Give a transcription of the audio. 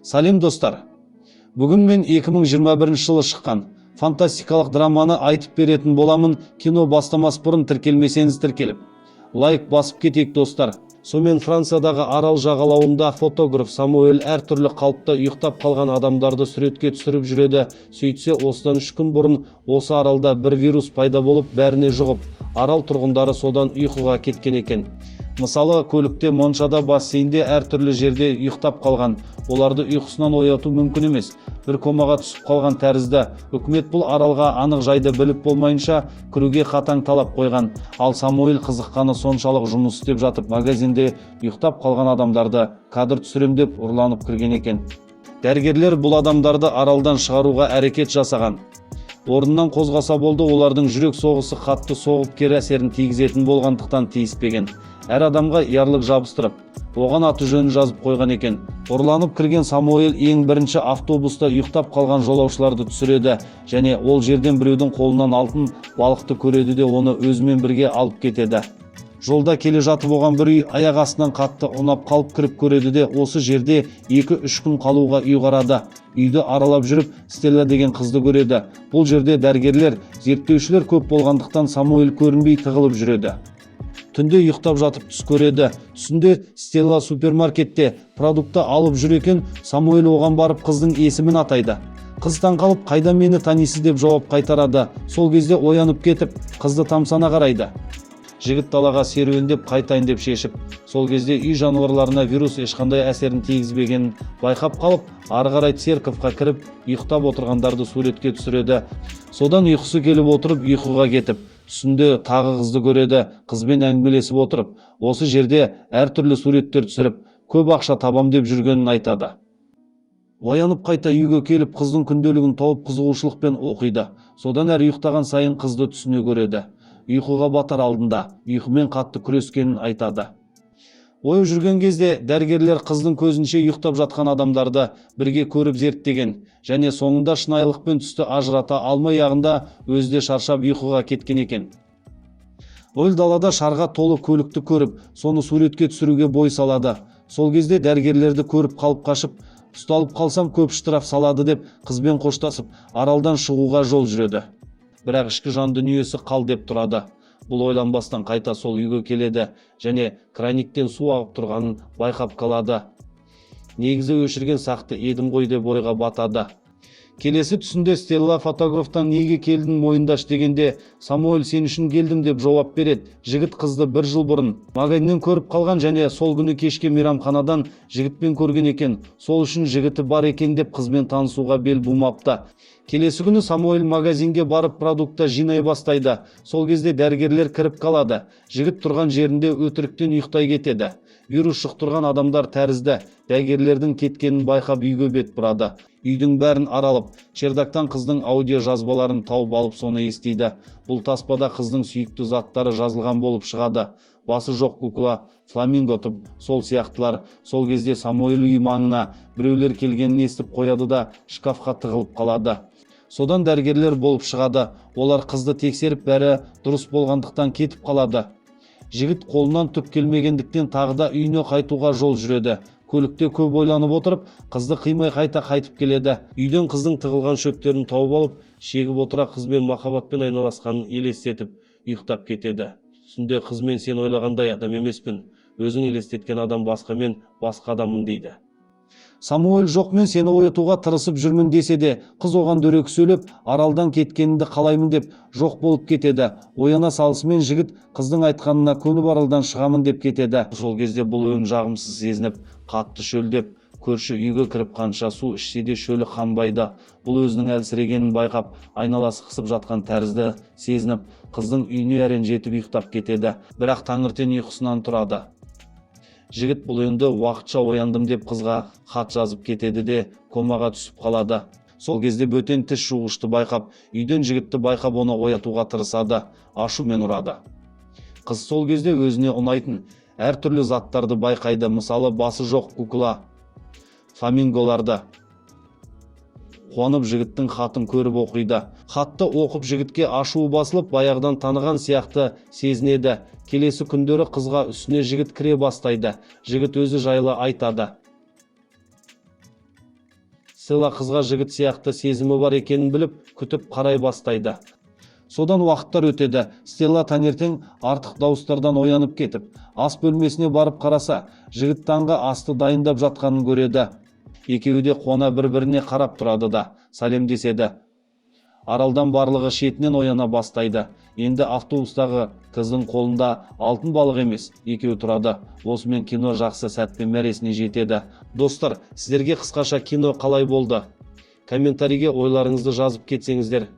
Салем достар! Бүгін мен 2021 жылы шыққан фантастикалық драманы айтып беретін боламын. Кино бастамас бұрын тіркелмесеңіз тіркеліп, лайк басып кетейік достар. Сонымен Франциядағы арал жағалауында фотограф Самуэль әртүрлі қалыпта ұйықтап қалған адамдарды суретке түсіріп жүреді. Сөйтсе, осыдан 3 күн бұрын осы аралда бір вирус пайда болып, бәріне жұғып, арал тұрғындары содан ұйқыға кеткен екен. Мысалы, көлікте, моншада, бассейнде, әртүрлі жерде ұйықтап қалған. Оларды ұйқысынан ояту мүмкін емес. Бір комаға түсіп қалған тәрізді. Үкімет бұл аралға анық жайды біліп болмайынша кіруге қатаң талап қойған. Ал Самуэль қызыққаны соншалық жұмыс істеп жатып, магазинде ұйықтап қалған адамдарды кадр түсірем деп ұрланып кірген екен. Дәрігерлер бұл адамдарды аралдан шығаруға әрекет жасаған. Орнынан қозғаса болды, олардың жүрек соғысы қатты соғып кері әсерін тигізетін болғандықтан тиіспеген. Әр адамға ярлық жабыстырып, оған аты жөнін жазып қойған екен. Ұрланып кірген Самуэль ең бірінші автобуста ұйықтап қалған жолаушыларды түсіреді, және ол жерден біреудің қолынан алтын балықты көреді де оны өзімен бірге алып кетеді. Жолда келе жатып оған бір үй аяқ астынан қатты ұнап қалып кіріп көреді де осы жерде 2-3 күн қалуға ұйғарады. Үйді аралап жүріп Стелла деген қызды көреді. Бұл жерде дәрігерлер, зерттеушілер көп болғандықтан Самуэль көрінбей тығылып жүреді. Түнде ұйықтап жатып түс көреді. Түсінде Стелла супермаркетте продукты алып жүр екен. Самуэль оған барып қыздың есімін атайды. Қыз таңқалып, қайда мені танисыз деп жауап қайтарады. Сол кезде оянып кетіп, қызды тамсана қарайды. Жігіт далаға серуендеп қайтайын деп шешіп, сол кезде үй жануарларына вирус ешқандай әсерін тигізбегенін байқап қалып, ары қарай церковқа кіріп, ұйықтап отырғандарды суретке түсіреді. Содан ұйқысы келіп отырып, ұйқыға кетіп, түсінде тағы қызды көреді. Қызбен әңгімелесіп отырып, осы жерде әртүрлі суреттер түсіріп, көп ақша табам деп жүргенін айтады. Оянып қайта үйге келіп, қыздың күнделігін тауып қызығушылықпен оқиды. Содан әр ұйықтаған сайын қызды түсіне көреді. Ұйқыға батар алдында ұйқымен қатты күрескенін айтады. Ойып жүрген кезде дәрігерлер қыздың көзінше ұйықтап жатқан адамдарды бірге көріп зерттеген, және соңында шынайылық пен түсті ажырата алмай аяғында өзі де шаршап ұйқыға кеткен екен. Өл далада шарға толы көлікті көріп, соны суретке түсіруге бой салады. Сол кезде дәрігерлерді көріп қалып қашып, ұсталып қалсам көп штраф салады деп қызбен қоштасып, аралдан шығуға жол жүреді. Бірақ ішкі жан дүниесі қал деп тұрады. Бұл ойланбастан қайта сол үйге келеді және краниктен су ағып тұрғанын байқап қалады. Негізі өшірген сақты едім ғой деп ойға батады. Келесі түсінде Стелла фотографтан неге келдің мойындаш дегенде, Самуэль сен үшін келдім деп жауап береді. Жігіт қызды 1 жыл бұрын магазиннен көріп қалған және сол күні кешке мейрамханадан жігітпен көрген екен. Сол үшін жігіті бар екен деп қызбен танысуға бел бумапты. Келесі күні Самуэль магазинге барып продукта жинай бастайды. Сол кезде дәрігерлер кіріп қалады. Жігіт тұрған жерінде өтіріктен ұйықтай кетеді. Вирус жұқтырған адамдар тәрізді. Дәрігерлердің кеткенін байқап үйге бет бұрады. Үйдің бәрін аралып, чердактан қыздың аудио жазбаларын тауып алып соны естиді. Бұл таспада қыздың сүйікті заттары жазылған болып шығады. Басы жоқ кукла, фламинго тұп, сол сияқтылар. Сол кезде Самуэль үй маңына біреулер келгенін естіп қояды да шкафқа тығылып қалады. Содан дәрігерлер болып шығады. Олар қызды тексеріп бәрі дұрыс болғандықтан кетіп қалады. Жігіт қолынан түк келмегендіктен тағы да үйіне қайтуға жол жүреді. Көлікте көп ойланып отырып, қызды қимай қайта қайтып келеді. Үйден қыздың тығылған шөптерін тауып алып, шегіп отыра қызбен махаббатпен айналасқанын елестетіп, ұйықтап кетеді. Түсінде қызмен сен ойлағандай адам емеспін, өзің елестеткен адам басқа, мен басқа адаммын дейді. Самуэль жоқ, мен сені оятуға тырысып жүрмін десе де, қыз оған дөрекі сөйлеп, аралдан кеткеніңді қалаймын деп жоқ болып кетеді. Ояна салысымен жігіт қыздың айтқанына көніп аралдан шығамын деп кетеді. Сол кезде бұл өң жағымсыз сезініп, қатты шөлдеп, көрші үйге кіріп қанша су ішсе де шөлі қанбайды. Бұл өзінің әлсірегенін байқап, айналасы қысып жатқан тәрізді сезініп, қыздың үйіне әрең жетіп ұйықтап кетеді. Бірақ таңертең ұйқысынан тұрады. Жігіт бұл енді уақытша ояндым деп қызға хат жазып кетеді де комаға түсіп қалады. Сол кезде бөтен тіс жуғышты байқап, үйден жігітті байқап оны оятуға тырысады, ашумен ұрады. Қыз сол кезде өзіне ұнайтын әртүрлі заттарды байқайды. Мысалы, басы жоқ кукла, фламинголарды. Қуанып жігіттің хатын көріп оқиды. Хатты оқып жігітке ашуы басылып, баяғыдан таныған сияқты сезінеді. Келесі күндері қызға үстіне жігіт кіре бастайды. Жігіт өзі жайлы айтады. Стелла қызға жігіт сияқты сезімі бар екенін біліп, күтіп қарай бастайды. Содан уақыттар өтеді. Стелла таңертең артық дауыстардан оянып кетіп, ас бөлмесіне барып қараса, жігіт таңғы асты дайындап жатқанын көреді. Екеуі де қуана бір-біріне қарап тұрады да сәлемдеседі. Аралдан барлығы шетінен ояна бастайды. Енді автобустағы қыздың қолында алтын балық емес, екеуі тұрады. Осымен кино жақсы сәтпен мәресіне жетеді. Достар, сіздерге қысқаша кино қалай болды? Комментарийге ойларыңызды жазып кетсеңіздер.